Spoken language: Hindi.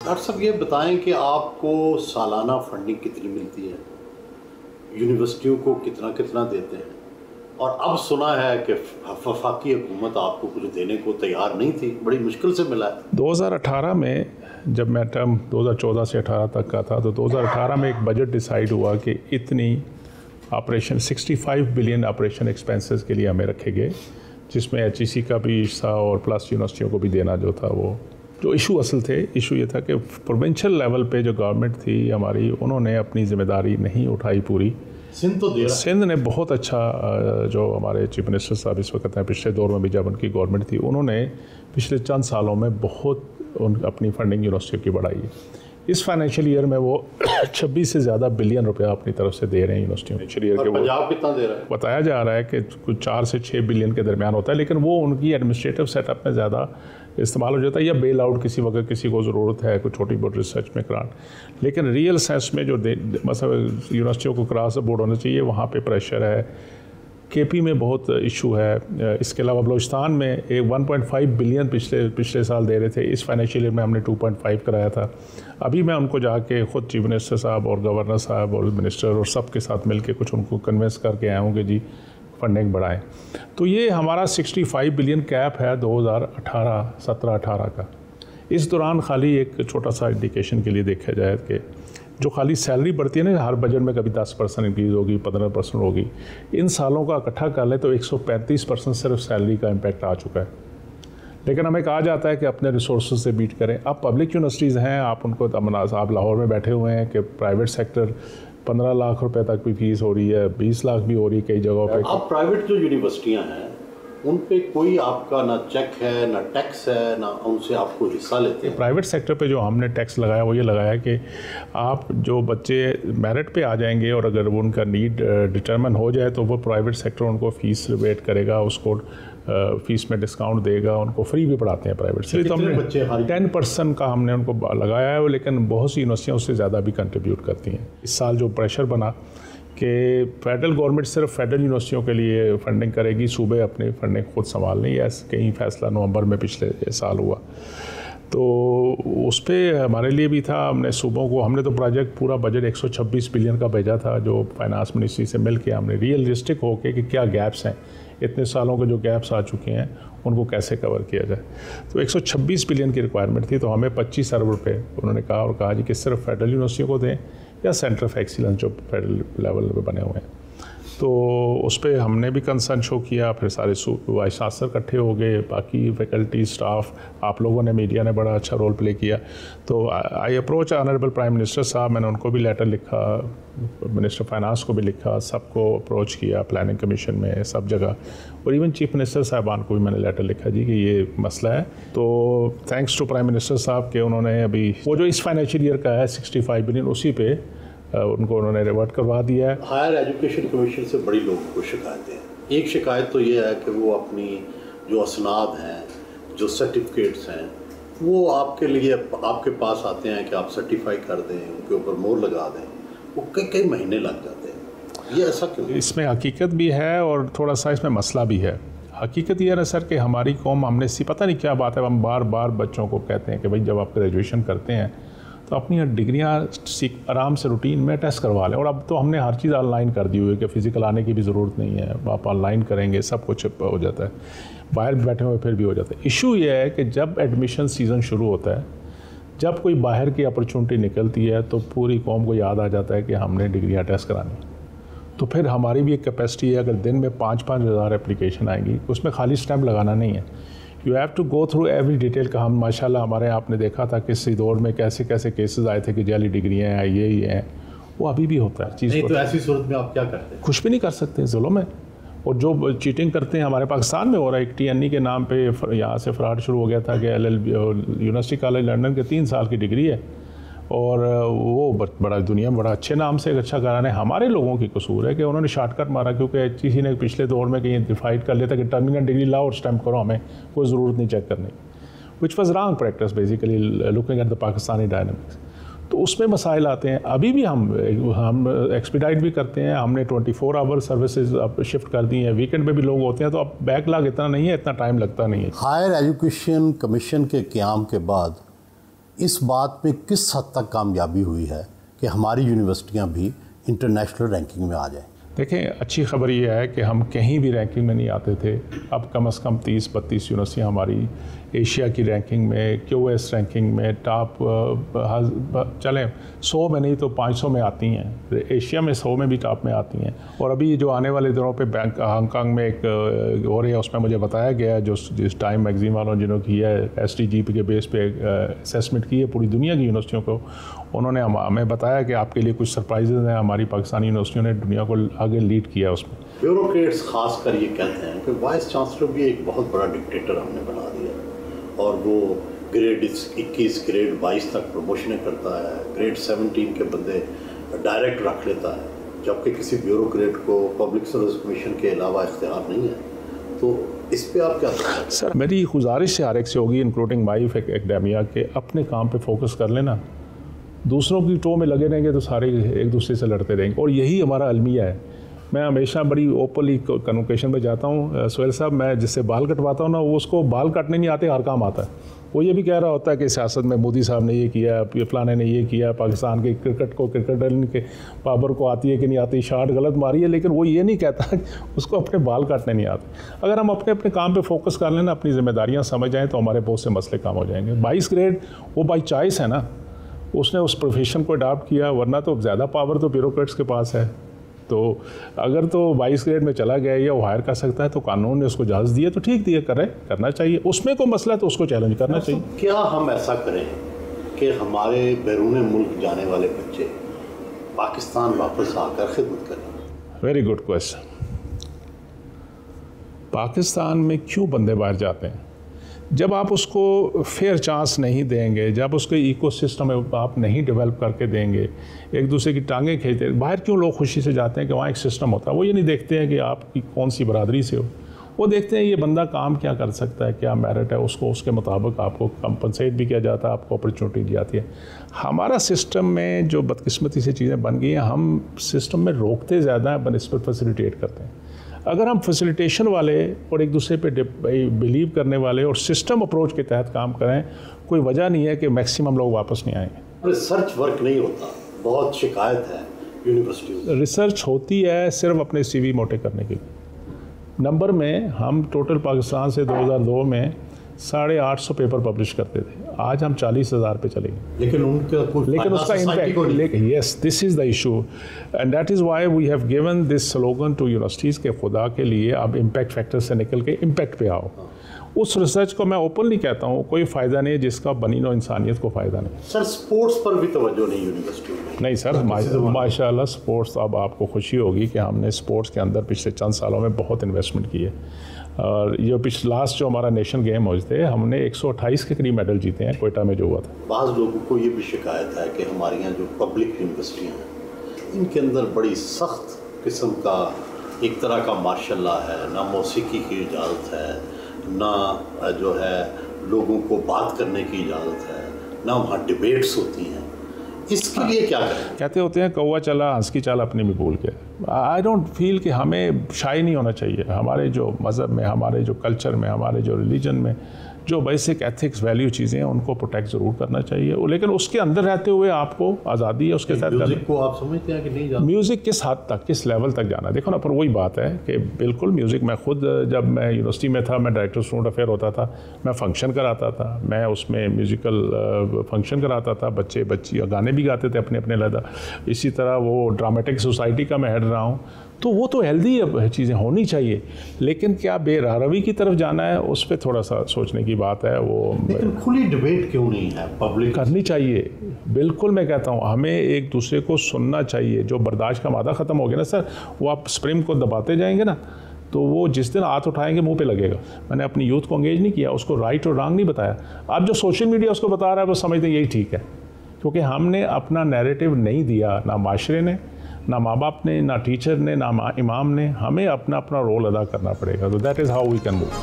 डॉक्टर साहब ये बताएं कि आपको सालाना फंडिंग कितनी मिलती है, यूनिवर्सिटियों को कितना कितना देते हैं, और अब सुना है कि वफाकी हुकूमत आपको कुछ देने को तैयार नहीं थी, बड़ी मुश्किल से मिला है। 2018 में जब मैं टर्म 2014 से 18 तक का था तो 2018 में एक बजट डिसाइड हुआ कि इतनी ऑपरेशन 65 बिलियन ऑपरेशन एक्सपेंसेस के लिए हमें रखे गए, जिसमें HEC का भी हिस्सा और प्लस यूनिवर्सिटियों को भी देना जो था। वो जो इशू असल थे, इशू ये था कि प्रोविंशियल लेवल पे जो गवर्नमेंट थी हमारी, उन्होंने अपनी जिम्मेदारी नहीं उठाई पूरी। सिंध तो दे रहा है। सिंध ने बहुत अच्छा, जो हमारे चीफ मिनिस्टर साहब इस वक्त हैं, पिछले दौर में भी जब उनकी गवर्नमेंट थी, उन्होंने पिछले चंद सालों में बहुत अपनी फंडिंग यूनिवर्सिटी की बढ़ाई है। इस फाइनेंशियल ईयर में वो 26 से ज़्यादा बिलियन रुपया अपनी तरफ से दे रहे हैं यूनिवर्सिटियों के। पंजाब कितना दे रहा है? बताया जा रहा है कि कुछ 4 से 6 बिलियन के दरमियान होता है, लेकिन वो उनकी एडमिनिस्ट्रेटिव सेटअप में ज़्यादा इस्तेमाल हो जाता है, या बेल आउट किसी वक्त किसी को ज़रूरत है कुछ छोटी बहुत रिसर्च में ग्रांट। लेकिन रियल सेंस में जो मतलब यूनिवर्सिटियों को क्रॉस बोर्ड होना चाहिए, वहाँ पे प्रेशर है। KP में बहुत इशू है। इसके अलावा बलूचिस्तान में एक 1.5 बिलियन पिछले साल दे रहे थे, इस फाइनेंशियल ईयर में हमने 2.5 कराया था। अभी मैं उनको जाके ख़ुद चीफ मिनिस्टर साहब और गवर्नर साहब और मिनिस्टर और सब के साथ मिल के कुछ उनको कन्विंस करके आया हूँ कि जी फंडिंग बढ़ाएं। तो ये हमारा 65 बिलियन कैप है 2017-18 का। इस दौरान खाली एक छोटा सा इंडिकेशन के लिए देखा जाए कि जो खाली सैलरी बढ़ती है ना, हर बजट में कभी 10% इंक्रीज़ होगी, 15% होगी, इन सालों का इकट्ठा कर ले तो 135% सिर्फ सैलरी का इम्पैक्ट आ चुका है। लेकिन हमें कहा जाता है कि अपने रिसोर्स से बीट करें। अब पब्लिक यूनिवर्सिटीज़ हैं, आप उनको आप लाहौर में बैठे हुए हैं कि प्राइवेट सेक्टर 15 लाख रुपए तक भी फीस हो रही है, 20 लाख भी हो रही है कई जगहों पे। अब प्राइवेट जो यूनिवर्सिटियां हैं उन पे कोई आपका ना चेक है ना टैक्स है, ना उनसे आपको हिस्सा लेते हैं। प्राइवेट सेक्टर पे जो हमने टैक्स लगाया वो ये लगाया कि आप जो बच्चे मेरिट पे आ जाएंगे और अगर वो उनका नीड डिटरमिन हो जाए तो वो प्राइवेट सेक्टर उनको फ़ीस रिबेट करेगा, उसको फ़ीस में डिस्काउंट देगा, उनको फ्री भी पढ़ाते हैं प्राइवेट से। तो हमने 10% का हमने उनको लगाया है, लेकिन बहुत सी यूनिवर्सिटियाँ उससे ज़्यादा भी कंट्रीब्यूट करती हैं। इस साल जो प्रेशर बना कि फेडरल गवर्नमेंट सिर्फ फेडरल यूनिवर्सिटियों के लिए फ़ंडिंग करेगी, सूबे अपनी फ़ंडिंग खुद संभाल लें, या कहीं फ़ैसला नवंबर में पिछले साल हुआ, तो उस पर हमारे लिए भी था। हमने सूबों को, हमने तो प्रोजेक्ट पूरा बजट 126 बिलियन का भेजा था, जो फाइनेंस मिनिस्ट्री से मिल के हमने रियलिस्टिक होके कि क्या गैप्स हैं, इतने सालों के जो गैप्स आ चुके हैं उनको कैसे कवर किया जाए। तो 126 बिलियन की रिक्वायरमेंट थी, तो हमें 25 अरब रुपये उन्होंने कहा, और कहा जी कि सिर्फ फेडरल यूनिवर्सिटियों को दें या सेंटर ऑफ एक्सीलेंस जो फेडरल लेवल पे बने हुए हैं। तो उस पर हमने भी कंसर्न शो किया। फिर सारे वाइस चांसलर इकट्ठे हो गए, बाकी फैकल्टी स्टाफ, आप लोगों ने, मीडिया ने बड़ा अच्छा रोल प्ले किया। तो I approach honourable prime minister साहब, मैंने उनको भी लेटर लिखा, मिनिस्टर फाइनेंस को भी लिखा, सबको अप्रोच किया, प्लानिंग कमीशन में, सब जगह, और इवन चीफ मिनिस्टर साहबान को भी मैंने लेटर लिखा जी कि ये मसला है। तो थैंक्स टू प्राइम मिनिस्टर साहब के उन्होंने अभी वो जो इस फाइनेंशियल ईयर का है 65 बिलियन, उसी पे उनको उन्होंने रिवर्ट करवा दिया है। हायर एजुकेशन कमीशन से बड़ी लोगों को शिकायतें हैं। एक शिकायत तो ये है कि वो अपनी जो असनाद हैं, जो सर्टिफिकेट्स हैं, वो आपके लिए आपके पास आते हैं कि आप सर्टिफाई कर दें, उनके ऊपर मोहर लगा दें, वो कई महीने लग जाते हैं। ये ऐसा क्यों? इसमें हकीकत भी है और थोड़ा सा इसमें मसला भी है। हकीकत ये है ना सर कि हमारी कौम, हमने पता नहीं क्या बात है, हम बार बार बच्चों को कहते हैं कि भाई जब आप ग्रेजुएशन करते हैं तो अपनी डिग्रियाँ आराम से रूटीन में टेस्ट करवा लें। और अब तो हमने हर चीज़ ऑनलाइन कर दी हुई है कि फ़िज़िकल आने की भी ज़रूरत नहीं है, आप ऑनलाइन करेंगे, सब कुछ हो जाता है, बाहर बैठे हुए फिर भी हो जाता है। इशू ये है कि जब एडमिशन सीज़न शुरू होता है, जब कोई बाहर की अपॉर्चुनिटी निकलती है, तो पूरी कौम को याद आ जाता है कि हमने डिग्रियाँ टेस्ट करानी। तो फिर हमारी भी एक कैपेसिटी है, अगर दिन में 5-5 हज़ार एप्लीकेशन आएंगी, उसमें खाली स्टैम्प लगाना नहीं है, you have to go through every detail का। हम माशाल्लाह हमारे आपने देखा था किसी दौर में कैसे कैसे केसेस आए थे कि जाली डिग्रियाँ हैं, ये हैं, वो अभी भी होता है चीज़। नहीं तो ऐसी सूरत में आप क्या करते हैं? कुछ भी नहीं कर सकते, जुल्म है। और जो चीटिंग करते हैं हमारे पाकिस्तान में हो रहा है, एक TNE के नाम पे यहाँ से फ्रॉड शुरू हो गया था कि LLB यूनिवर्सिटी कॉलेज लंदन के 3 साल की डिग्री है, और वो बड़ा दुनिया में बड़ा अच्छे नाम से अच्छा कराने। हमारे लोगों की कसूर है कि उन्होंने शॉर्टकट मारा, क्योंकि किसी ने पिछले दौर में कहीं डिफाइड कर लिया था कि टर्मिनल डिग्री लाओ और स्टैम्प करो, हमें कोई ज़रूरत नहीं चेक करने, which was wrong practice basically looking at the Pakistani dynamics. तो उसमें मसाइल आते हैं। अभी भी हम एक्सपीडाइट भी करते हैं, हमने 24 आवर सर्विसेज अब शिफ्ट कर दी हैं, वीकेंड पे भी लोग होते हैं, तो अब बैकलॉग इतना नहीं है, इतना टाइम लगता नहीं है। हायर एजुकेशन कमीशन के क़याम के बाद इस बात पे किस हद तक कामयाबी हुई है कि हमारी यूनिवर्सिटियां भी इंटरनेशनल रैंकिंग में आ जाएं? देखें, अच्छी खबर ये है कि हम कहीं भी रैंकिंग में नहीं आते थे। अब कम से कम 30-32 यूनिवर्सिटियाँ हमारी एशिया की रैंकिंग में, QS रैंकिंग में टॉप चलें 100 में नहीं तो 500 में आती हैं। एशिया में 100 में भी टॉप में आती हैं। और अभी जो आने वाले दिनों पे बैंक हांगकांग में एक हो रही है, उसमें मुझे बताया गया जो जिस टाइम मैगजीन वालों जिन्होंने किया है STGP के बेस पे असेसमेंट की है पूरी दुनिया की यूनिवर्सिटियों को, उन्होंने हमें बताया कि आपके लिए कुछ सरप्राइजेज़ हैं। हमारी पाकिस्तानी यूनिवर्सिटियों ने दुनिया को आगे लीड किया उसमें। ब्यूरोक्रेट्स खास कर ये कहते हैं कि वाइस चांसलर भी एक बहुत बड़ा डिक्टेटर हमने बना दिया और वो ग्रेड 21 ग्रेड 22 तक प्रमोशनें करता है, ग्रेड 17 के बंदे डायरेक्ट रख लेता है, जबकि किसी ब्यूरोक्रेट को पब्लिक सर्विस कमीशन के अलावा इख्तियार नहीं है। तो इस पे आप क्या कहते हैं? सर, मेरी गुजारिश हर एक से होगी, इंक्लूडिंग माई एकेडमिया, के अपने काम पे फोकस कर लेना। दूसरों की टो में लगे रहेंगे तो सारे एक दूसरे से लड़ते रहेंगे, और यही हमारा अलमिया है। मैं हमेशा बड़ी ओपनली कन्वोकेशन में जाता हूँ, सोहेल साहब, मैं जिससे बाल कटवाता हूँ ना, वो उसको बाल काटने नहीं आते, हर काम आता है। वो ये भी कह रहा होता है कि सियासत में मोदी साहब ने ये किया, फलाने ने ये किया, पाकिस्तान के क्रिकेटर के बाबर को आती है कि नहीं आती, शॉट गलत मारी है, लेकिन वो ये नहीं कहता उसको अपने बाल काटने नहीं आते। अगर हम अपने अपने काम पे फोकस कर लेना, अपनी जिम्मेदारियाँ समझ जाएँ, तो हमारे बहुत से मसले काम हो जाएंगे। 22 ग्रेड वो बाई चॉइस है ना, उसने उस प्रोफेशन को अडॉप्ट किया, वरना तो ज़्यादा पावर तो ब्यूरोक्रेट्स के पास है। तो अगर तो 22 ग्रेड में चला गया या वो हायर कर सकता है तो कानून ने उसको इजाज़त दी है तो ठीक दिया, करना चाहिए। उसमें कोई मसला है तो उसको चैलेंज करना चाहिए। क्या हम ऐसा करें कि हमारे बैरून मुल्क जाने वाले बच्चे पाकिस्तान वापस आकर खिदमत करें? Very good question. पाकिस्तान में क्यों बंदे बाहर जाते हैं? जब आप उसको फेयर चांस नहीं देंगे, जब उसके इकोसिस्टम आप नहीं डेवलप करके देंगे, एक दूसरे की टांगें खींचते, बाहर क्यों लोग खुशी से जाते हैं कि वहाँ एक सिस्टम होता है। वो ये नहीं देखते हैं कि आपकी कौन सी बरादरी से हो, वो देखते हैं ये बंदा काम क्या कर सकता है, क्या मेरिट है, उसको उसके मुताबिक आपको कंपनसेट भी किया जाता है, आपको अपॉर्चुनिटी दी जाती है। हमारा सिस्टम में जो बदकिस्मती से चीज़ें बन गई हैं, हम सिस्टम में रोकते ज़्यादा हैं बनस्बत फैसिलिटेट करते हैं। अगर हम फैसिलिटेशन वाले और एक दूसरे पे बिलीव करने वाले और सिस्टम अप्रोच के तहत काम करें, कोई वजह नहीं है कि मैक्सिमम लोग वापस नहीं आएंगे। रिसर्च वर्क नहीं होता, बहुत शिकायत है यूनिवर्सिटी। रिसर्च होती है सिर्फ अपने CV मोटे करने के लिए। नंबर में हम टोटल पाकिस्तान से 2002 में 850 पेपर पब्लिश करते थे, आज हम 40,000 पे चले गए। लेकिन उसका impact, yes, this is the issue and that is why we have given this slogan to universities के खुदा के लिए अब इम्पैक्ट फैक्टर से निकल के इम्पैक्ट पे आओ। उस रिसर्च को मैं ओपनली कहता हूँ, कोई फ़ायदा नहीं है जिसका बनी नो इंसानियत को फ़ायदा नहीं। सर, स्पोर्ट्स पर भी तवज्जो नहीं यूनिवर्सिटी में? नहीं सर, माशाल्लाह स्पोर्ट्स, अब आपको खुशी होगी कि हमने स्पोर्ट्स के अंदर पिछले चंद सालों में बहुत इन्वेस्टमेंट की है। और ये लास्ट जो हमारा नेशनल गेम हुए थे, हमने 128 के करीब मेडल जीते हैं कोयटा में जो हुआ था। बाज़ लोगों को ये भी शिकायत है कि हमारी यहाँ जो पब्लिक यूनिवर्सिटियाँ हैं, इनके अंदर बड़ी सख्त किस्म का एक तरह का मार्शल लॉ है, ना मौसीकी की इजाज़त है, ना जो है लोगों को बात करने की इजाज़त है, ना वहाँ डिबेट्स होती हैं। इसके लिए क्या करें? कहते होते हैं कौवा चला हंस की चाल अपनी में भूल के। आई डोंट फील कि हमें शाई नहीं होना चाहिए। हमारे जो मज़हब में, हमारे जो कल्चर में, हमारे जो रिलीजन में जो बेसिक एथिक्स वैल्यू चीज़ें हैं उनको प्रोटेक्ट ज़रूर करना चाहिए, लेकिन उसके अंदर रहते हुए आपको आज़ादी है उसके साथ। म्यूज़िक को आप समझते हैं कि नहीं जानते? म्यूज़िक किस हद तक, किस लेवल तक जाना, देखो ना, पर वही बात है कि बिल्कुल म्यूज़िक, मैं खुद जब मैं यूनिवर्सिटी में था, मैं डायरेक्टर स्टूडेंट अफेयर होता था, मैं फंक्शन कराता था, मैं उसमें म्यूज़िकल फंक्शन कराता था, बच्चे बच्चियाँ गाने भी गाते थे अपने अपने लदा। इसी तरह वो ड्रामेटिक सोसाइटी का मैं हेड रहा हूँ, तो वो तो हेल्दी चीज़ें होनी चाहिए, लेकिन क्या बेरहरवी की तरफ जाना है, उस पर थोड़ा सा सोचने की बात है। वो लेकिन खुली डिबेट क्यों नहीं है? पब्लिक करनी चाहिए, बिल्कुल मैं कहता हूँ, हमें एक दूसरे को सुनना चाहिए। जो बर्दाश्त का मादा ख़त्म हो गया ना सर, वो आप स्प्रिंग को दबाते जाएंगे ना, तो वो जिस दिन हाथ उठाएंगे मुंह पे लगेगा। मैंने अपनी यूथ को एंगेज नहीं किया, उसको राइट और रॉन्ग नहीं बताया। अब जो सोशल मीडिया उसको बता रहा है वो समझते हैं यही ठीक है, क्योंकि हमने अपना नैरेटिव नहीं दिया, ना माशरे ने, ना माँ बाप ने, ना टीचर ने, ना इमाम ने। हमें अपना अपना रोल अदा करना पड़ेगा। तो that is how we can move.